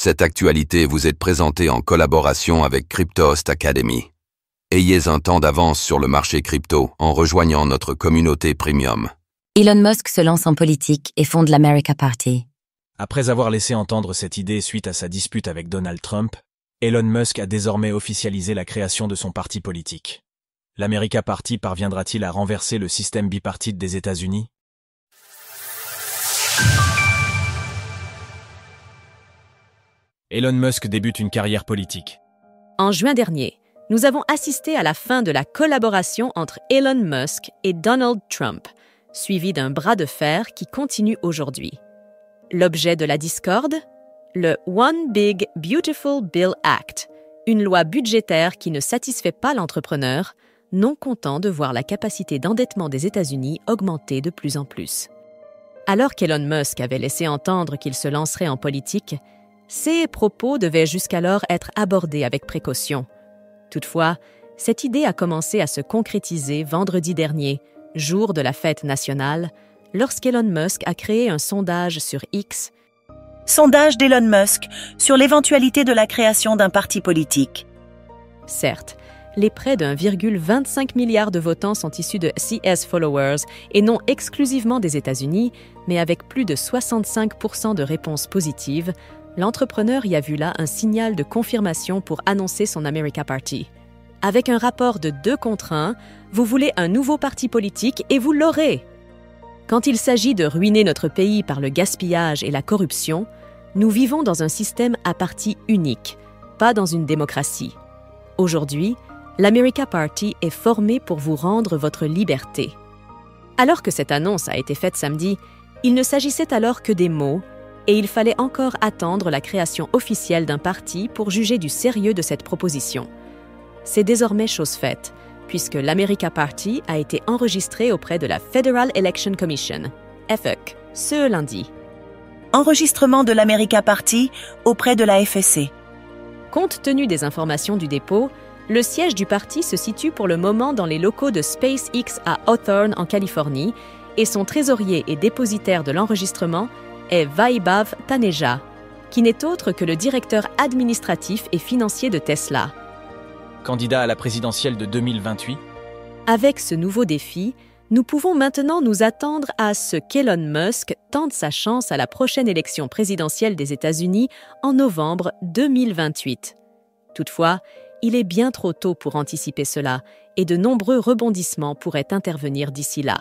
Cette actualité vous est présentée en collaboration avec Cryptost Academy. Ayez un temps d'avance sur le marché crypto en rejoignant notre communauté premium. Elon Musk se lance en politique et fonde l'America Party. Après avoir laissé entendre cette idée suite à sa dispute avec Donald Trump, Elon Musk a désormais officialisé la création de son parti politique. L'America Party parviendra-t-il à renverser le système bipartite des États-Unis ? Elon Musk débute une carrière politique. En juin dernier, nous avons assisté à la fin de la collaboration entre Elon Musk et Donald Trump, suivi d'un bras de fer qui continue aujourd'hui. L'objet de la discorde ? Le One Big Beautiful Bill Act, une loi budgétaire qui ne satisfait pas l'entrepreneur, non content de voir la capacité d'endettement des États-Unis augmenter de plus en plus. Alors qu'Elon Musk avait laissé entendre qu'il se lancerait en politique, ses propos devaient jusqu'alors être abordés avec précaution. Toutefois, cette idée a commencé à se concrétiser vendredi dernier, jour de la fête nationale, lorsqu'Elon Musk a créé un sondage sur X. Sondage d'Elon Musk sur l'éventualité de la création d'un parti politique. Certes, les près d'1,25 milliard de votants sont issus de CS Followers et non exclusivement des États-Unis, mais avec plus de 65% de réponses positives, l'entrepreneur y a vu là un signal de confirmation pour annoncer son America Party. Avec un rapport de 2 contre 1, vous voulez un nouveau parti politique et vous l'aurez. Quand il s'agit de ruiner notre pays par le gaspillage et la corruption, nous vivons dans un système à parti unique, pas dans une démocratie. Aujourd'hui, l'America Party est formé pour vous rendre votre liberté. Alors que cette annonce a été faite samedi, il ne s'agissait alors que des mots, et il fallait encore attendre la création officielle d'un parti pour juger du sérieux de cette proposition. C'est désormais chose faite, puisque l'America Party a été enregistré auprès de la Federal Election Commission, FEC, ce lundi. Enregistrement de l'America Party auprès de la FSC. Compte tenu des informations du dépôt, le siège du parti se situe pour le moment dans les locaux de SpaceX à Hawthorne, en Californie, et son trésorier et dépositaire de l'enregistrement est Vaibhav Taneja, qui n'est autre que le directeur administratif et financier de Tesla. Candidat à la présidentielle de 2028, Avec ce nouveau défi, nous pouvons maintenant nous attendre à ce qu'Elon Musk tente sa chance à la prochaine élection présidentielle des États-Unis en novembre 2028. Toutefois, il est bien trop tôt pour anticiper cela et de nombreux rebondissements pourraient intervenir d'ici là.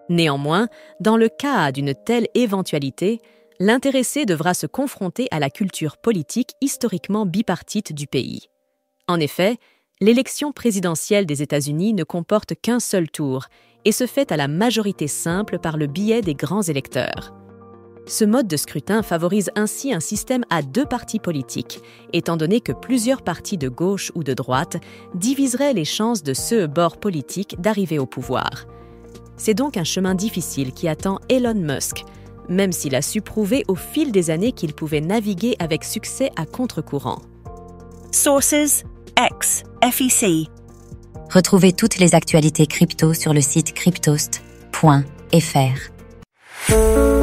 Néanmoins, dans le cas d'une telle éventualité, l'intéressé devra se confronter à la culture politique historiquement bipartite du pays. En effet, l'élection présidentielle des États-Unis ne comporte qu'un seul tour et se fait à la majorité simple par le biais des grands électeurs. Ce mode de scrutin favorise ainsi un système à 2 partis politiques, étant donné que plusieurs partis de gauche ou de droite diviseraient les chances de ce bord politique d'arriver au pouvoir. C'est donc un chemin difficile qui attend Elon Musk, même s'il a su prouver au fil des années qu'il pouvait naviguer avec succès à contre-courant. Sources X FEC. Retrouvez toutes les actualités crypto sur le site cryptost.fr.